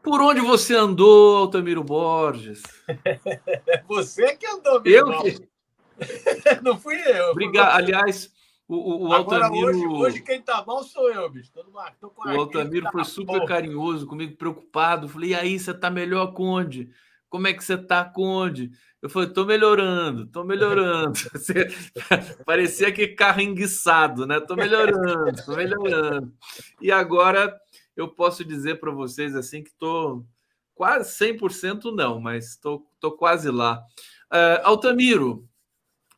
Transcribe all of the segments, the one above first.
Por onde você andou, Altamiro Borges? É você que andou, meu Eu irmão. que. Não fui eu. Obrigado. Aliás, o Agora, Altamiro. hoje quem tá mal sou eu, bicho. Tô com O a gripe Altamiro foi da super porra. carinhoso comigo, preocupado. Falei, e aí, você tá melhor Conde? Como é que você tá, Conde? Eu falei, tô melhorando, tô melhorando. Você... Parecia que carro enguiçado, né? Tô melhorando, tô melhorando. E agora eu posso dizer para vocês assim que tô quase 100% não, mas tô quase lá. Altamiro,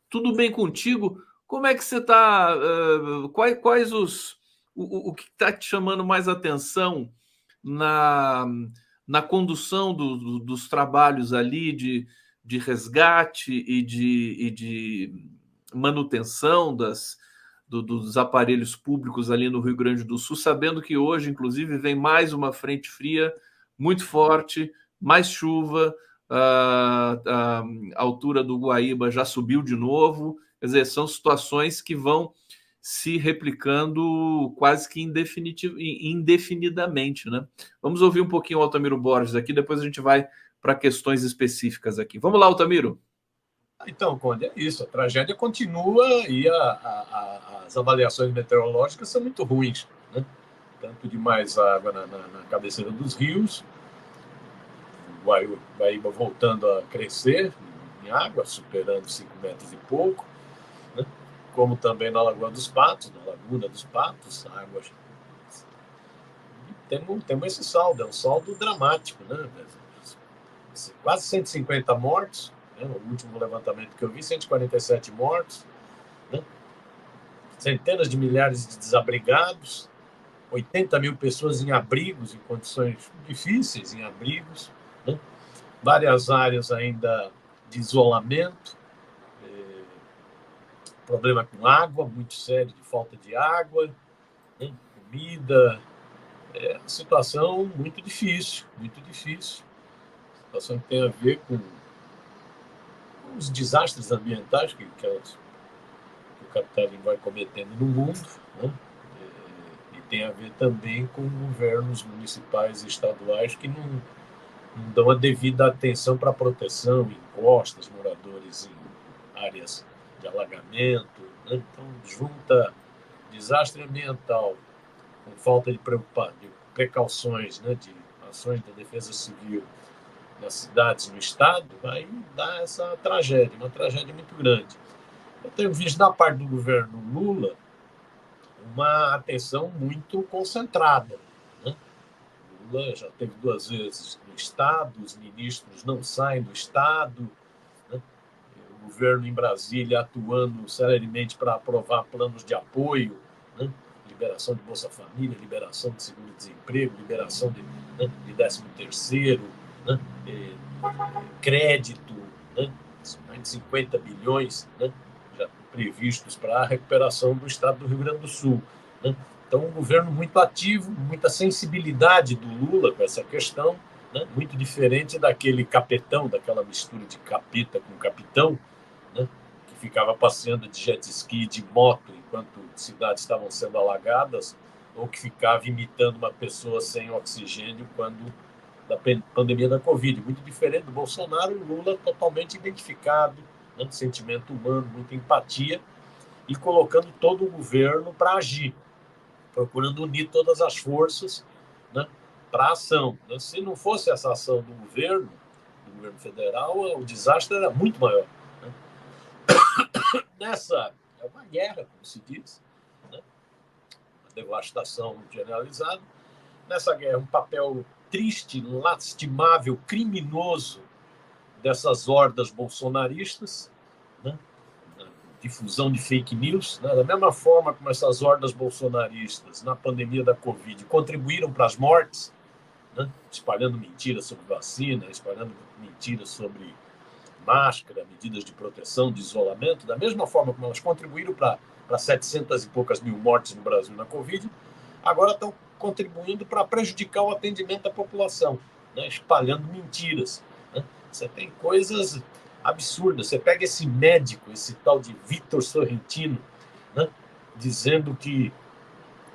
tudo bem contigo? Como é que você está? Quais o que está te chamando mais atenção na, na condução dos trabalhos ali de resgate e de manutenção dos aparelhos públicos ali no Rio Grande do Sul, sabendo que hoje, inclusive, vem mais uma frente fria muito forte, mais chuva, a altura do Guaíba já subiu de novo. Quer dizer, são situações que vão se replicando quase que indefinidamente, né? Vamos ouvir um pouquinho o Altamiro Borges aqui, depois a gente vai para questões específicas aqui. Vamos lá, Altamiro. Então, Conde, é isso. A tragédia continua e as avaliações meteorológicas são muito ruins, né? Tanto de mais água na cabeceira dos rios, o Guaíba voltando a crescer em água, superando 5 metros e pouco, né? Como também na Lagoa dos Patos, na Laguna dos Patos, águas. Temos esse saldo, é um saldo dramático, né? Quase 150 mortos, né? O último levantamento que eu vi, 147 mortos, né? Centenas de milhares de desabrigados, 80 mil pessoas em abrigos, em condições difíceis, em abrigos, né? Várias áreas ainda de isolamento, problema com água, muito sério de falta de água, né? Comida, situação muito difícil, muito difícil. Situação que tem a ver com os desastres ambientais que o capitalismo vai cometendo no mundo, né? E tem a ver também com governos municipais e estaduais que não dão a devida atenção para a proteção, encostas, moradores em áreas de alagamento, né? Então, junta desastre ambiental com falta de precauções, né, de ações da defesa civil nas cidades, no estado, vai dar essa tragédia, uma tragédia muito grande. Eu tenho visto da parte do governo Lula uma atenção muito concentrada, né? Lula já teve 2 vezes no estado, os ministros não saem do estado, né? O governo em Brasília atuando seriamente para aprovar planos de apoio, né? Liberação de Bolsa Família, liberação de seguro-desemprego, liberação né, de 13º, né? Crédito, né? Mais de 50 bilhões, né? Já previstos para a recuperação do estado do Rio Grande do Sul, né? Então, um governo muito ativo, muita sensibilidade do Lula com essa questão, né? Muito diferente daquele capetão, daquela mistura de capeta com capitão, né? Que ficava passeando de jet ski, de moto, enquanto cidades estavam sendo alagadas, ou que ficava imitando uma pessoa sem oxigênio quando da pandemia da Covid. Muito diferente do Bolsonaro, o Lula totalmente identificado, né? Sentimento humano, muita empatia, e colocando todo o governo para agir, procurando unir todas as forças, né, para a ação. Se não fosse essa ação do governo federal, o desastre era muito maior, né? Nessa é uma guerra, como se diz, né? Uma devastação generalizada. Nessa guerra, um papel triste, lastimável, criminoso dessas hordas bolsonaristas, né? Difusão de fake news, né? Da mesma forma como essas hordas bolsonaristas na pandemia da Covid contribuíram para as mortes, né? Espalhando mentiras sobre vacina, espalhando mentiras sobre máscara, medidas de proteção, de isolamento, da mesma forma como elas contribuíram para 700 e poucas mil mortes no Brasil na Covid, agora estão contribuindo para prejudicar o atendimento da população, né? Espalhando mentiras, né? Você tem coisas absurdas. Você pega esse médico, esse tal de Vitor Sorrentino, né? Dizendo que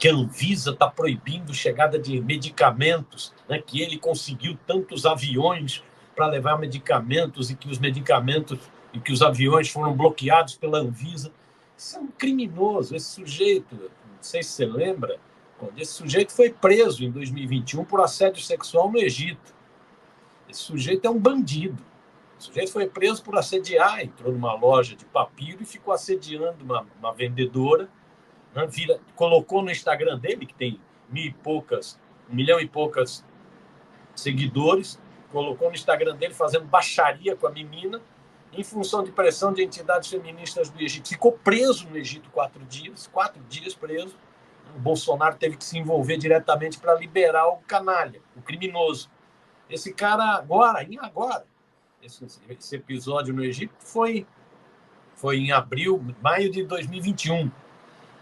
que a Anvisa está proibindo chegada de medicamentos, né, que ele conseguiu tantos aviões para levar medicamentos e que os medicamentos e que os aviões foram bloqueados pela Anvisa. Isso é um criminoso. Esse sujeito, não sei se você lembra, esse sujeito foi preso em 2021 por assédio sexual no Egito. Esse sujeito é um bandido. O sujeito foi preso por assediar, entrou numa loja de papiro e ficou assediando uma vendedora, né, colocou no Instagram dele, que tem 1 milhão e poucas seguidores, colocou no Instagram dele fazendo baixaria com a menina, em função de pressão de entidades feministas do Egito. Ficou preso no Egito 4 dias preso. O Bolsonaro teve que se envolver diretamente para liberar o canalha, o criminoso. Esse cara agora, esse episódio no Egito foi em maio de 2021.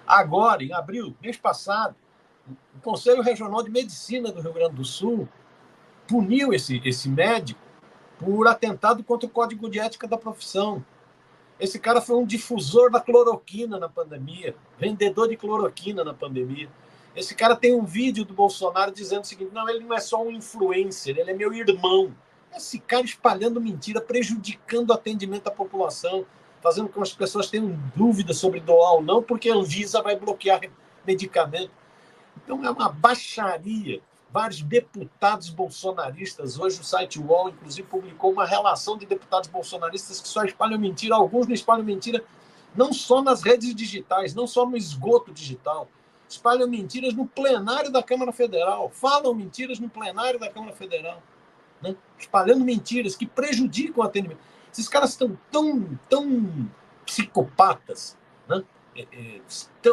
Agora, em abril, mês passado, o Conselho Regional de Medicina do Rio Grande do Sul puniu esse médico por atentado contra o Código de Ética da profissão. Esse cara foi um difusor da cloroquina na pandemia, vendedor de cloroquina na pandemia. Esse cara tem um vídeo do Bolsonaro dizendo o seguinte: não, ele não é só um influencer, ele é meu irmão. Esse cara espalhando mentira, prejudicando o atendimento à população, fazendo com que as pessoas tenham dúvidas sobre doar ou não, porque a Anvisa vai bloquear medicamento. Então é uma baixaria. Vários deputados bolsonaristas, hoje o site UOL, inclusive, publicou uma relação de deputados bolsonaristas que só espalham mentira. Alguns não espalham mentira não só nas redes digitais, não só no esgoto digital. Espalham mentiras no plenário da Câmara Federal, falam mentiras no plenário da Câmara Federal, né? Espalhando mentiras que prejudicam o atendimento. Esses caras estão tão psicopatas, né?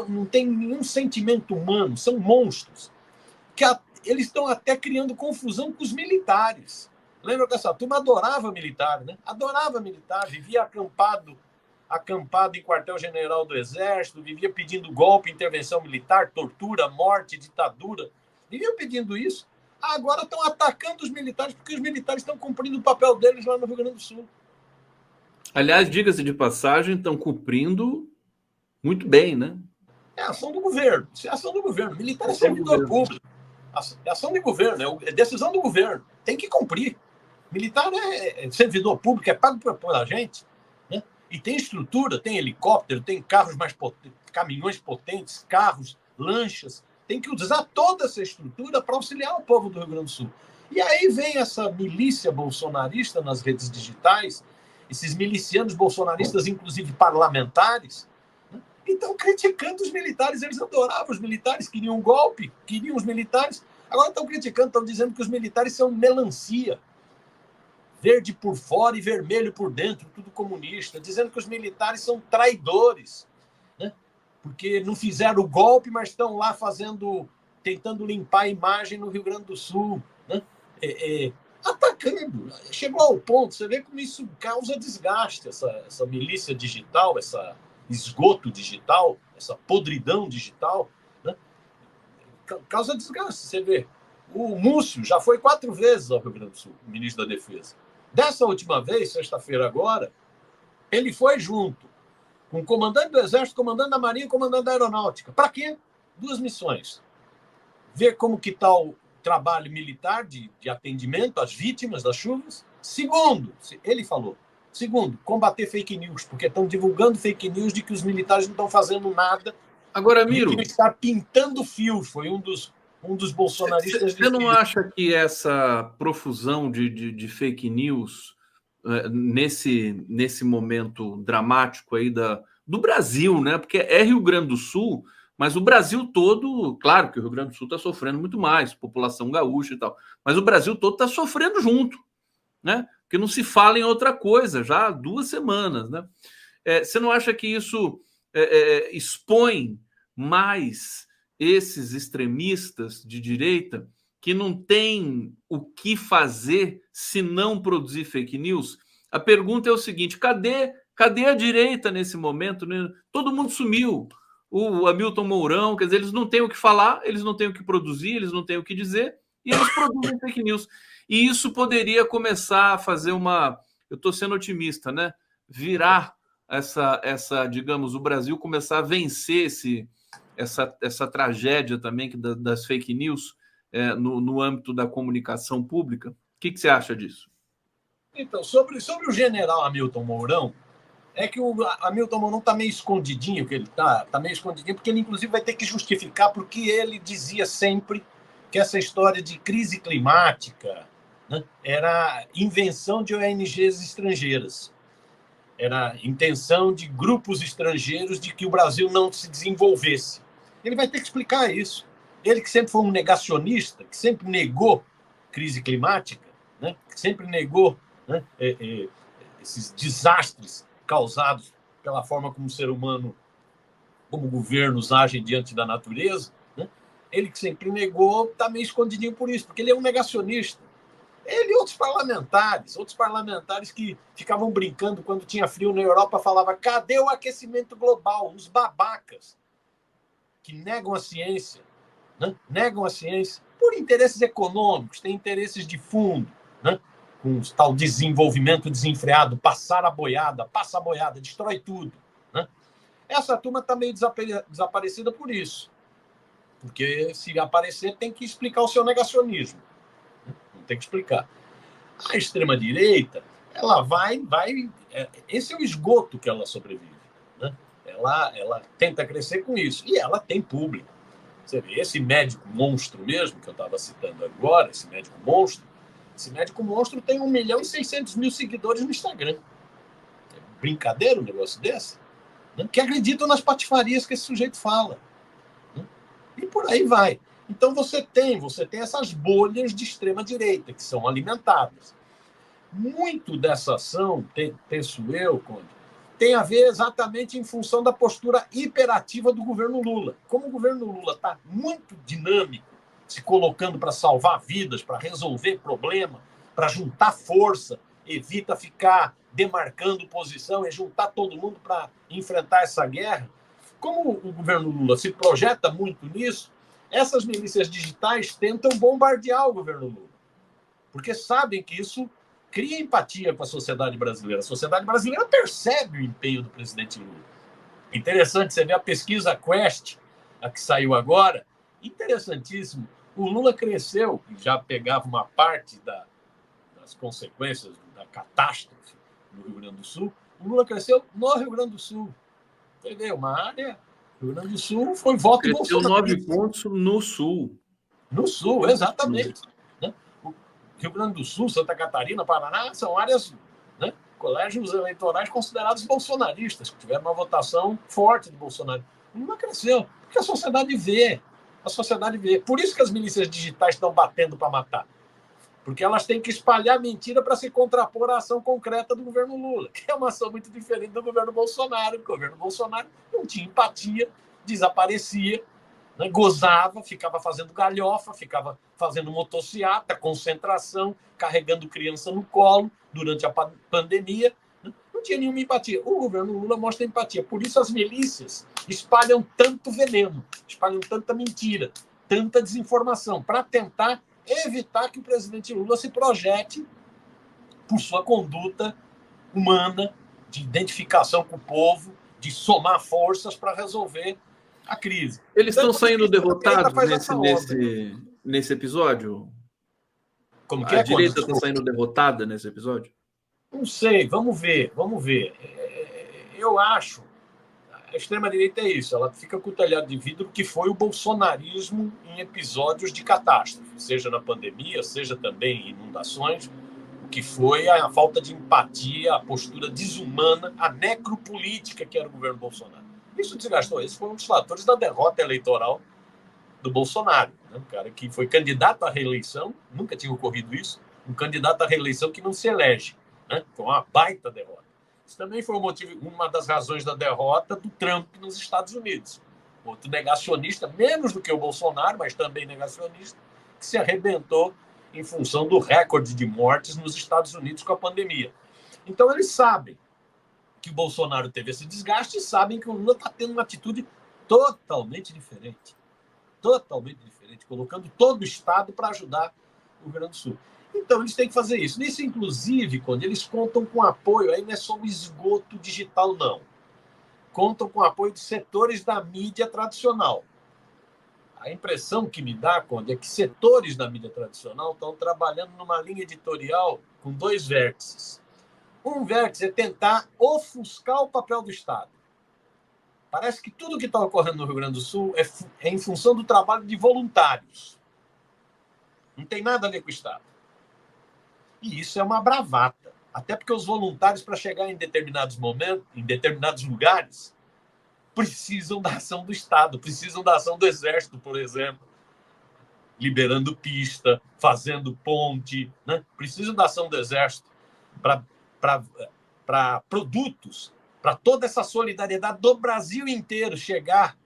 Não tem nenhum sentimento humano, são monstros, que eles estão até criando confusão com os militares. Lembra que essa turma adorava militar, né? Adorava militar, vivia acampado em quartel-general do Exército, vivia pedindo golpe, intervenção militar, tortura, morte, ditadura. Viviam pedindo isso. Agora estão atacando os militares porque os militares estão cumprindo o papel deles lá no Rio Grande do Sul. Aliás, diga-se de passagem, estão cumprindo muito bem, né? É ação do governo. Isso é ação do governo. Militar é servidor público. É ação de governo, é decisão do governo. Tem que cumprir. Militar é servidor público, é pago pela gente, né? E tem estrutura, tem helicóptero, tem carros mais potentes, caminhões potentes, carros, lanchas. Tem que usar toda essa estrutura para auxiliar o povo do Rio Grande do Sul. E aí vem essa milícia bolsonarista nas redes digitais, esses milicianos bolsonaristas, inclusive parlamentares, né? E estão criticando os militares. Eles adoravam os militares, queriam um golpe, queriam os militares. Agora estão criticando, estão dizendo que os militares são melancia. Verde por fora e vermelho por dentro, tudo comunista. Dizendo que os militares são traidores, né? Porque não fizeram o golpe, mas estão lá tentando limpar a imagem no Rio Grande do Sul, né? Atacando. Chegou ao ponto, você vê como isso causa desgaste, essa milícia digital, esse esgoto digital, essa podridão digital, né? Causa desgaste. Você vê, o Múcio já foi 4 vezes ao Rio Grande do Sul, o ministro da Defesa. Dessa última vez, sexta-feira agora, ele foi junto com o comandante do Exército, comandante da Marinha e comandante da Aeronáutica. Para quê? 2 missões. Ver como que está o trabalho militar de atendimento às vítimas das chuvas. Segundo, ele falou, combater fake news, porque estão divulgando fake news de que os militares não estão fazendo nada. Agora, Miro, que está pintando fios, foi um dos bolsonaristas. Você não acha que essa profusão de fake news nesse momento dramático aí do Brasil, né? Porque é Rio Grande do Sul, mas o Brasil todo, claro que o Rio Grande do Sul está sofrendo muito mais, população gaúcha e tal, mas o Brasil todo está sofrendo junto, né? Porque não se fala em outra coisa já há 2 semanas, né? Você não acha que isso expõe mais esses extremistas de direita que não têm o que fazer se não produzir fake news? A pergunta é o seguinte: cadê a direita nesse momento? Todo mundo sumiu. O Hamilton Mourão, quer dizer, eles não têm o que falar, eles não têm o que produzir, eles não têm o que dizer, e eles produzem fake news. E isso poderia começar a fazer eu estou sendo otimista, né? Virar digamos, o Brasil começar a vencer essa tragédia também das fake news no âmbito da comunicação pública? O que você acha disso? Então, sobre o general Hamilton Mourão, é que o Hamilton Mourão está meio escondidinho, que ele está meio escondidinho, porque ele, inclusive, vai ter que justificar porque ele dizia sempre que essa história de crise climática, né, era invenção de ONGs estrangeiras. Era intenção de grupos estrangeiros de que o Brasil não se desenvolvesse. Ele vai ter que explicar isso. Ele que sempre foi um negacionista, que sempre negou crise climática, né, que sempre negou, né, esses desastres causados pela forma como o ser humano, como governos agem diante da natureza, né? Ele que sempre negou, está meio escondidinho por isso, porque ele é um negacionista. Ele e outros parlamentares que ficavam brincando quando tinha frio na Europa, falavam: cadê o aquecimento global? Os babacas que negam a ciência, né? Negam a ciência por interesses econômicos, têm interesses de fundo, né? Com o tal desenvolvimento desenfreado, passa a boiada, destrói tudo, né? Essa turma está meio desaparecida por isso. Porque se aparecer, tem que explicar o seu negacionismo. Não tem que explicar. A extrema-direita, ela vai... Esse é o esgoto que ela sobrevive, né? Ela tenta crescer com isso. E ela tem público. Você vê, esse médico monstro mesmo, que eu estava citando agora, esse médico monstro tem 1.600.000 seguidores no Instagram. É brincadeira um negócio desse? Né? Que acreditam nas patifarias que esse sujeito fala. Né? E por aí vai. Então você tem essas bolhas de extrema-direita que são alimentadas. Muito dessa ação, penso eu, Conde, tem a ver exatamente em função da postura hiperativa do governo Lula. Como o governo Lula está muito dinâmico, se colocando para salvar vidas, para resolver problema, para juntar força, evita ficar demarcando posição e juntar todo mundo para enfrentar essa guerra. Como o governo Lula se projeta muito nisso, essas milícias digitais tentam bombardear o governo Lula, porque sabem que isso cria empatia com a sociedade brasileira. A sociedade brasileira percebe o empenho do presidente Lula. Interessante, você vê a pesquisa Quest, a que saiu agora, interessantíssimo. O Lula cresceu, já pegava uma parte das consequências da catástrofe no Rio Grande do Sul. O Lula cresceu no Rio Grande do Sul. Entendeu? Uma área... O Rio Grande do Sul foi voto cresceu bolsonarista. 9 pontos no Sul. No Sul, exatamente. Né? O Rio Grande do Sul, Santa Catarina, Paraná, são áreas, né, colégios eleitorais considerados bolsonaristas, que tiveram uma votação forte do Bolsonaro. O Lula cresceu, porque a sociedade vê. A sociedade vê. Por isso que as milícias digitais estão batendo para matar. Porque elas têm que espalhar mentira para se contrapor à ação concreta do governo Lula, que é uma ação muito diferente do governo Bolsonaro. O governo Bolsonaro não tinha empatia, desaparecia, né, gozava, ficava fazendo galhofa, ficava fazendo motociata, concentração, carregando criança no colo durante a pandemia. Né, não tinha nenhuma empatia. O governo Lula mostra empatia. Por isso as milícias espalham tanto veneno, espalham tanta mentira, tanta desinformação, para tentar evitar que o presidente Lula se projete por sua conduta humana, de identificação com o povo, de somar forças para resolver a crise. Eles estão saindo derrotados nesse episódio? Como que a direita está saindo derrotada nesse episódio? Não sei, vamos ver. Eu acho, a extrema-direita é isso, ela fica com o telhado de vidro que foi o bolsonarismo em episódios de catástrofe, seja na pandemia, seja também em inundações, o que foi a falta de empatia, a postura desumana, a necropolítica que era o governo Bolsonaro. Isso desgastou, esse foi um dos fatores da derrota eleitoral do Bolsonaro, né? Um cara que foi candidato à reeleição, nunca tinha ocorrido isso, um candidato à reeleição que não se elege, né? Foi uma baita derrota. Isso também foi uma das razões da derrota do Trump nos Estados Unidos. Outro negacionista, menos do que o Bolsonaro, mas também negacionista, que se arrebentou em função do recorde de mortes nos Estados Unidos com a pandemia. Então, eles sabem que o Bolsonaro teve esse desgaste e sabem que o Lula está tendo uma atitude totalmente diferente, colocando todo o Estado para ajudar o Rio Grande do Sul. Então, eles têm que fazer isso. Nisso, inclusive, quando eles contam com apoio, aí não é só o esgoto digital, não. Contam com apoio de setores da mídia tradicional. A impressão que me dá, Conde, é que setores da mídia tradicional estão trabalhando numa linha editorial com dois vértices. Um vértice é tentar ofuscar o papel do Estado. Parece que tudo que está ocorrendo no Rio Grande do Sul é em função do trabalho de voluntários. Não tem nada a ver com o Estado. E isso é uma bravata. Até porque os voluntários, para chegar em determinados momentos, em determinados lugares, precisam da ação do Estado, precisam da ação do Exército, por exemplo, liberando pista, fazendo ponte, né? Precisam da ação do Exército para produtos, para toda essa solidariedade do Brasil inteiro chegar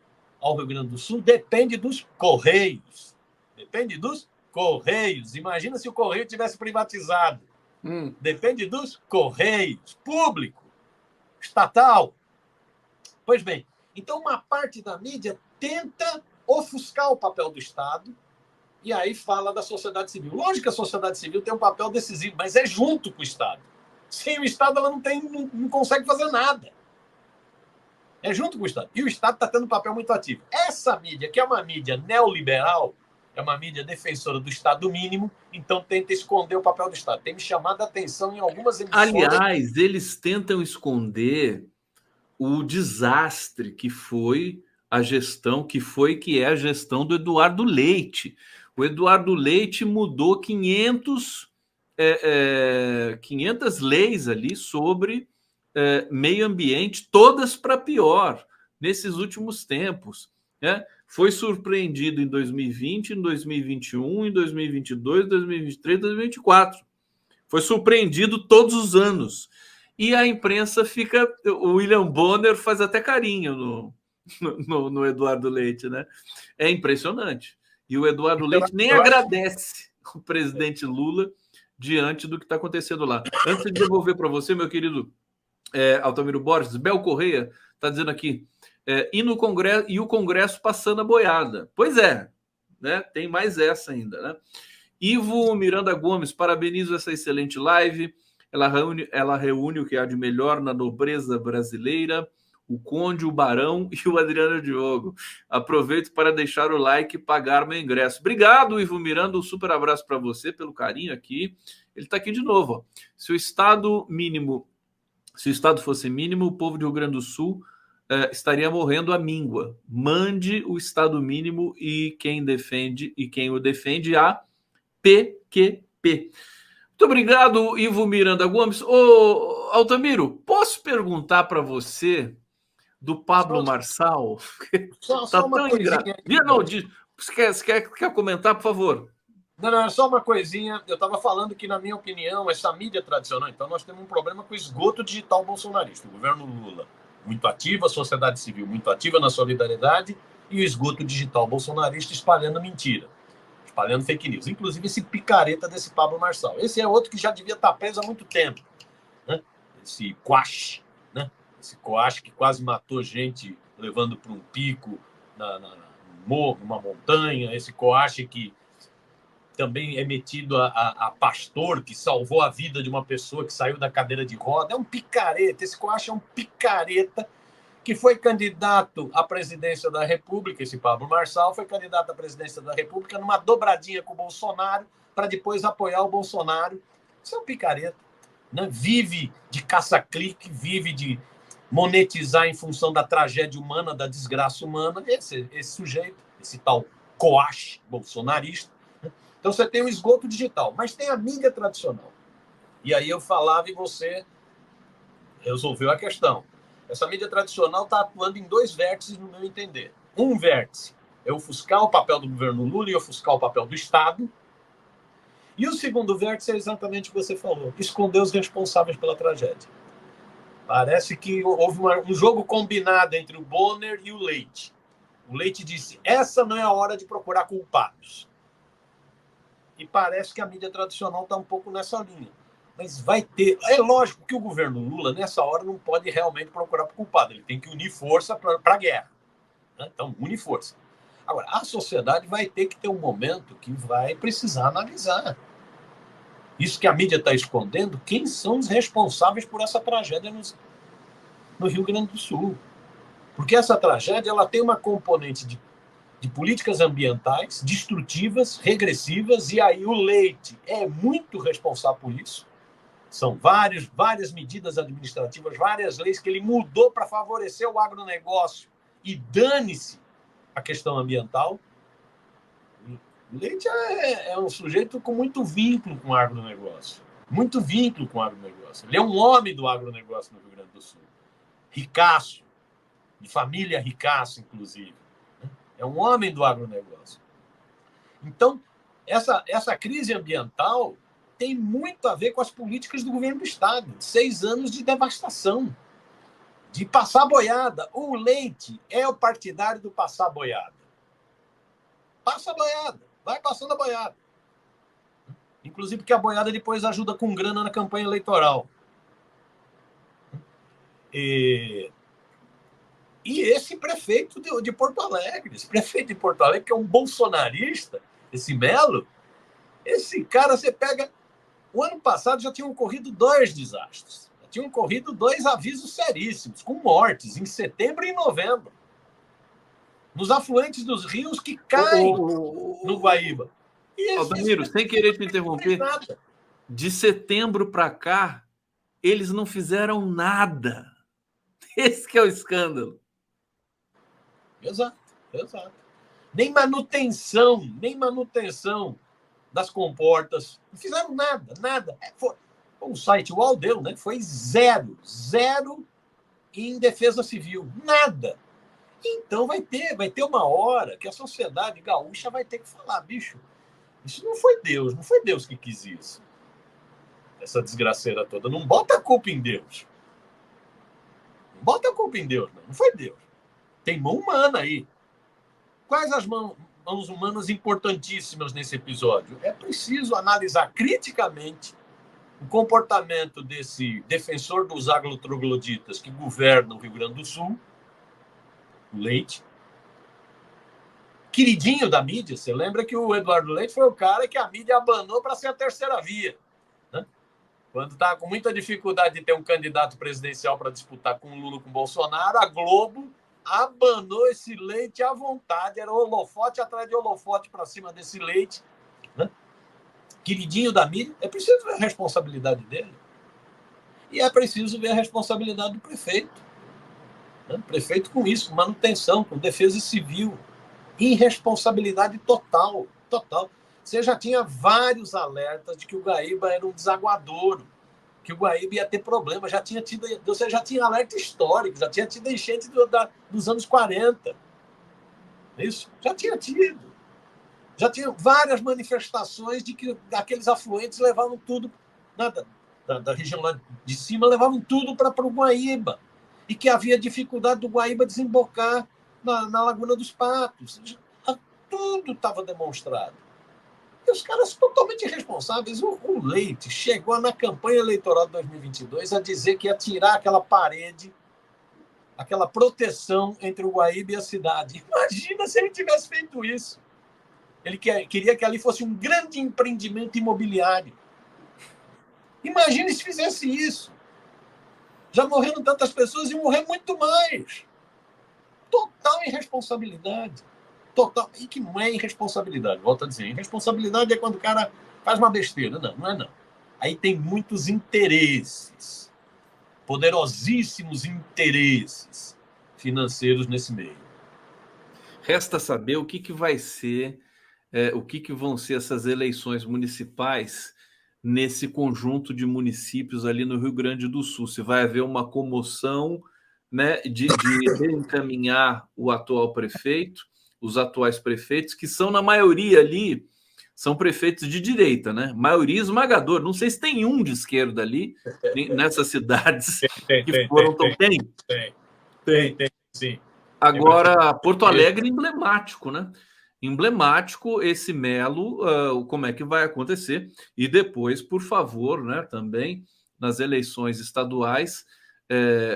ao Rio Grande do Sul, depende dos Correios. Depende dos Correios. Imagina se o Correio tivesse privatizado. Depende dos Correios, público, estatal. Pois bem, então uma parte da mídia tenta ofuscar o papel do Estado e aí fala da sociedade civil. Lógico que a sociedade civil tem um papel decisivo, mas é junto com o Estado. Sem o Estado, ela não consegue fazer nada. É junto com o Estado. E o Estado está tendo um papel muito ativo. Essa mídia, que é uma mídia neoliberal, é uma mídia defensora do Estado mínimo, então tenta esconder o papel do Estado. Tem me chamado a atenção em algumas emissoras. Aliás, eles tentam esconder o desastre que foi a gestão, que é a gestão do Eduardo Leite. O Eduardo Leite mudou 500 leis ali sobre meio ambiente, todas para pior, nesses últimos tempos. Né? Foi surpreendido em 2020, em 2021, em 2022, 2023, 2024. Foi surpreendido todos os anos. E a imprensa fica... O William Bonner faz até carinho no Eduardo Leite, né? É impressionante. E o Eduardo Leite nem agradece o presidente Lula diante do que está acontecendo lá. Antes de devolver para você, meu querido Altamiro Borges, Bel Correia está dizendo aqui, e o Congresso passando a boiada. Pois é, né? Tem mais essa ainda, né? Ivo Miranda Gomes, parabenizo essa excelente live. Ela reúne o que há de melhor na nobreza brasileira, o Conde, o Barão e o Adriano Diogo. Aproveito para deixar o like e pagar meu ingresso. Obrigado, Ivo Miranda, um super abraço para você, pelo carinho aqui. Ele está aqui de novo. Ó. Se o Estado fosse mínimo, o povo do Rio Grande do Sul estaria morrendo à míngua. Mande o Estado mínimo e quem o defende a PQP. Muito obrigado, Ivo Miranda Gomes. Ô, Altamiro, posso perguntar para você do Pablo Marçal? Só uma coisinha. Você quer comentar, por favor? Não, é só uma coisinha. Eu estava falando que, na minha opinião, essa mídia tradicional, então nós temos um problema com o esgoto digital bolsonarista. O governo Lula muito ativo, a sociedade civil muito ativa na solidariedade e o esgoto digital bolsonarista espalhando mentira. Espalhando fake news. Inclusive esse picareta desse Pablo Marçal. Esse é outro que já devia estar preso há muito tempo. Né? Esse Quash, né? Esse Quash que quase matou gente levando para um pico num morro, numa montanha. Esse Quash que também é metido a pastor, que salvou a vida de uma pessoa que saiu da cadeira de roda. É um picareta. Esse Quash é um picareta que foi candidato à presidência da República, esse Pablo Marçal foi candidato à presidência da República numa dobradinha com o Bolsonaro para depois apoiar o Bolsonaro. Isso é um picareta. Né? Vive de caça-clique, vive de monetizar em função da tragédia humana, da desgraça humana. Esse sujeito, esse tal coache bolsonarista. Né? Então você tem o esgoto digital, mas tem a mídia tradicional. E aí eu falava e você resolveu a questão. Essa mídia tradicional está atuando em dois vértices, no meu entender. Um vértice é ofuscar o papel do governo Lula e ofuscar o papel do Estado. E o segundo vértice é exatamente o que você falou, esconder os responsáveis pela tragédia. Parece que houve um jogo combinado entre o Bonner e o Leite. O Leite disse, essa não é a hora de procurar culpados. E parece que a mídia tradicional está um pouco nessa linha. Mas vai ter... É lógico que o governo Lula, nessa hora, não pode realmente procurar por culpado. Ele tem que unir força para a guerra. Né? Então, une força. Agora, a sociedade vai ter que ter um momento que vai precisar analisar. Isso que a mídia está escondendo, quem são os responsáveis por essa tragédia no Rio Grande do Sul. Porque essa tragédia ela tem uma componente de de políticas ambientais destrutivas, regressivas, e aí o Leite é muito responsável por isso. São várias medidas administrativas, várias leis que ele mudou para favorecer o agronegócio e dane-se a questão ambiental. O Leite é um sujeito com muito vínculo com o agronegócio. Muito vínculo com o agronegócio. Ele é um homem do agronegócio no Rio Grande do Sul. Ricaço, de família ricaço, inclusive. É um homem do agronegócio. Então, essa crise ambiental tem muito a ver com as políticas do governo do Estado. 6 anos de devastação, de passar boiada. O Leite é o partidário do passar boiada. Passa a boiada, vai passando a boiada. Inclusive porque a boiada depois ajuda com grana na campanha eleitoral. E esse prefeito de Porto Alegre, esse prefeito de Porto Alegre, que é um bolsonarista, esse Melo, esse cara, você pega... O ano passado já tinham ocorrido 2 desastres. Já tinham ocorrido 2 avisos seríssimos, com mortes, em setembro e em novembro. Nos afluentes dos rios que caem no Guaíba. Altamiro, sem querer te interromper, de setembro para cá, eles não fizeram nada. Esse que é o escândalo. Exato. Nem manutenção das comportas. Não fizeram nada. O site UOL deu, né? Foi zero em defesa civil. Nada. Então vai ter uma hora que a sociedade gaúcha vai ter que falar, bicho, isso não foi Deus que quis isso. Essa desgraceira toda. Não bota a culpa em Deus. Não foi Deus. Tem mão humana aí. Quais as mãos humanas importantíssimas nesse episódio? É preciso analisar criticamente o comportamento desse defensor dos agrotrogloditas que governa o Rio Grande do Sul, o Leite, queridinho da mídia. Você lembra que o Eduardo Leite foi o cara que a mídia abanou para ser a terceira via, né? Quando estava com muita dificuldade de ter um candidato presidencial para disputar com o Lula, com o Bolsonaro, a Globo abanou esse Leite à vontade. Era holofote atrás de holofote para cima desse Leite, né? Queridinho da mídia. É preciso ver a responsabilidade dele. E é preciso ver a responsabilidade do prefeito. Né? Prefeito com isso, com manutenção, com defesa civil. Irresponsabilidade total. Você já tinha vários alertas de que o Guaíba era um desaguadouro, que o Guaíba ia ter problema. Você já tinha alerta histórico, já tinha tido enchente dos anos 40. Isso? Já tinha tido. Já tinha várias manifestações de que aqueles afluentes levavam tudo, da região lá de cima, levavam tudo para o Guaíba. E que havia dificuldade do Guaíba desembocar na Laguna dos Patos. Tudo estava demonstrado. E os caras totalmente irresponsáveis. O Leite chegou na campanha eleitoral de 2022 a dizer que ia tirar aquela parede, aquela proteção entre o Guaíba e a cidade. Imagina se ele tivesse feito isso. Ele queria que ali fosse um grande empreendimento imobiliário. Imagina se fizesse isso. Já morreram tantas pessoas e morrer muito mais. Total irresponsabilidade. Total. E que não é irresponsabilidade, volto a dizer. Irresponsabilidade é quando o cara faz uma besteira. Não é não. Aí tem muitos interesses, poderosíssimos interesses financeiros nesse meio. Resta saber o que vai ser, o que vão ser essas eleições municipais nesse conjunto de municípios ali no Rio Grande do Sul. Se vai haver uma comoção, né, de reencaminhar o atual prefeito, os atuais prefeitos, que são, na maioria ali, são prefeitos de direita, né? Maioria esmagadora. Não sei se tem um de esquerda ali, nessas cidades que foram tão... Tem, sim. Agora, Porto Alegre emblemático, né? Emblemático esse Melo, como é que vai acontecer. E depois, por favor, né, também nas eleições estaduais,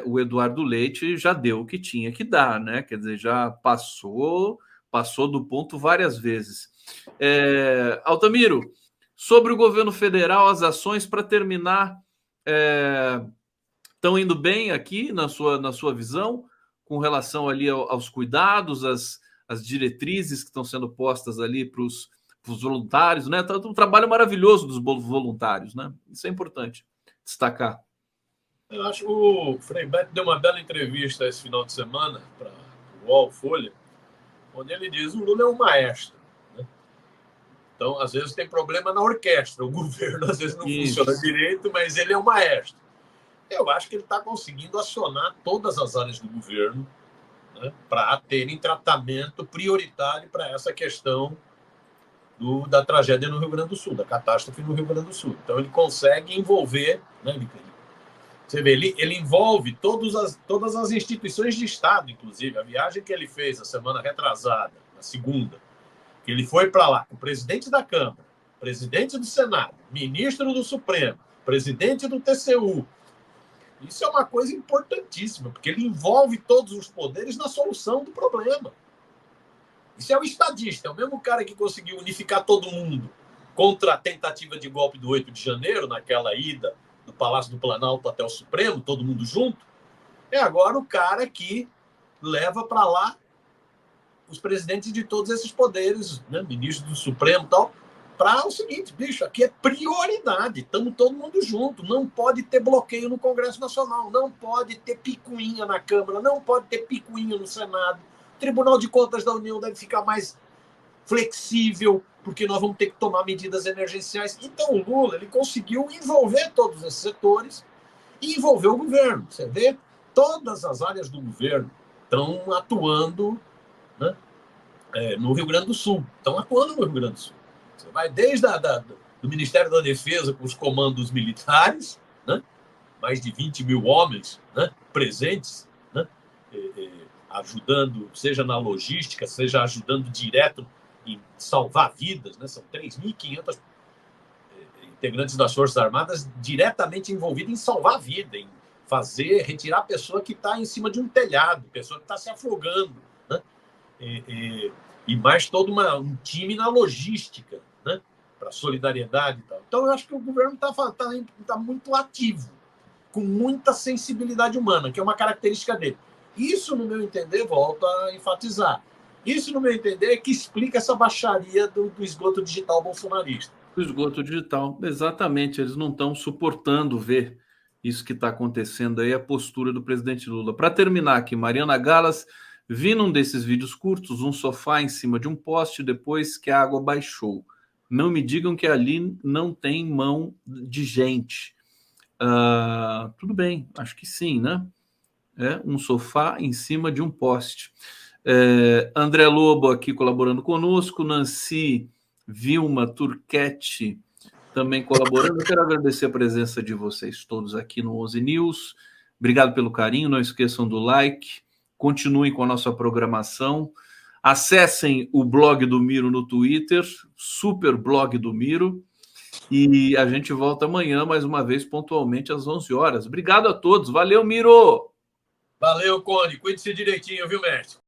o Eduardo Leite já deu o que tinha que dar, né? Quer dizer, já passou do ponto várias vezes. Altamiro, sobre o governo federal, as ações, para terminar, estão indo bem aqui na sua visão, com relação ali aos cuidados, as diretrizes que estão sendo postas ali para os voluntários, né? Tá um trabalho maravilhoso dos voluntários, né? Isso é importante destacar. Eu acho que o Frei Beto deu uma bela entrevista esse final de semana para o UOL Folha, onde ele diz que o Lula é um maestro. Né? Então, às vezes tem problema na orquestra, o governo às vezes não funciona direito, mas ele é um maestro. Eu acho que ele está conseguindo acionar todas as áreas do governo, né, para terem tratamento prioritário para essa questão da tragédia no Rio Grande do Sul, da catástrofe no Rio Grande do Sul. Então, ele consegue envolver, né, você vê, ele envolve todas as instituições de Estado, inclusive. A viagem que ele fez a semana retrasada, na segunda, que ele foi para lá com o presidente da Câmara, presidente do Senado, ministro do Supremo, presidente do TCU. Isso é uma coisa importantíssima, porque ele envolve todos os poderes na solução do problema. Isso é o estadista, é o mesmo cara que conseguiu unificar todo mundo contra a tentativa de golpe do 8 de janeiro, naquela ida do Palácio do Planalto até o Supremo, todo mundo junto. É agora o cara que leva para lá os presidentes de todos esses poderes, né, ministro do Supremo e tal, para o seguinte, bicho, aqui é prioridade, estamos todo mundo junto, não pode ter bloqueio no Congresso Nacional, não pode ter picuinha na Câmara, não pode ter picuinha no Senado, o Tribunal de Contas da União deve ficar mais flexível, porque nós vamos ter que tomar medidas emergenciais. Então o Lula, ele conseguiu envolver todos esses setores e envolver o governo. Você vê, todas as áreas do governo estão atuando, né, no Rio Grande do Sul, estão atuando no Rio Grande do Sul. Você vai desde do Ministério da Defesa com os comandos militares, né? Mais de 20 mil homens, né, presentes, né, ajudando, seja na logística, seja ajudando direto em salvar vidas. Né? São 3.500 integrantes das Forças Armadas diretamente envolvidos em salvar a vida, em retirar a pessoa que está em cima de um telhado, pessoa que está se afogando. Né? E mais todo um time na logística, né, para solidariedade e tal. Então, eu acho que o governo tá muito ativo, com muita sensibilidade humana, que é uma característica dele. Isso, no meu entender, volto a enfatizar. Isso, no meu entender, é que explica essa baixaria do esgoto digital bolsonarista. O esgoto digital, exatamente. Eles não estão suportando ver isso que está acontecendo aí, a postura do presidente Lula. Para terminar aqui, Mariana Galas, vi num desses vídeos curtos um sofá em cima de um poste depois que a água baixou. Não me digam que ali não tem mão de gente. Tudo bem, acho que sim, né? Um sofá em cima de um poste. André Lobo aqui colaborando conosco, Nancy Vilma Turquete também colaborando. Eu quero agradecer a presença de vocês todos aqui no 11 News. Obrigado pelo carinho, não esqueçam do like, continuem com a nossa programação, acessem o blog do Miro no Twitter, super blog do Miro, e a gente volta amanhã, mais uma vez, pontualmente às 11 horas. Obrigado a todos, valeu, Miro! Valeu, Conde, cuide-se direitinho, viu, mestre?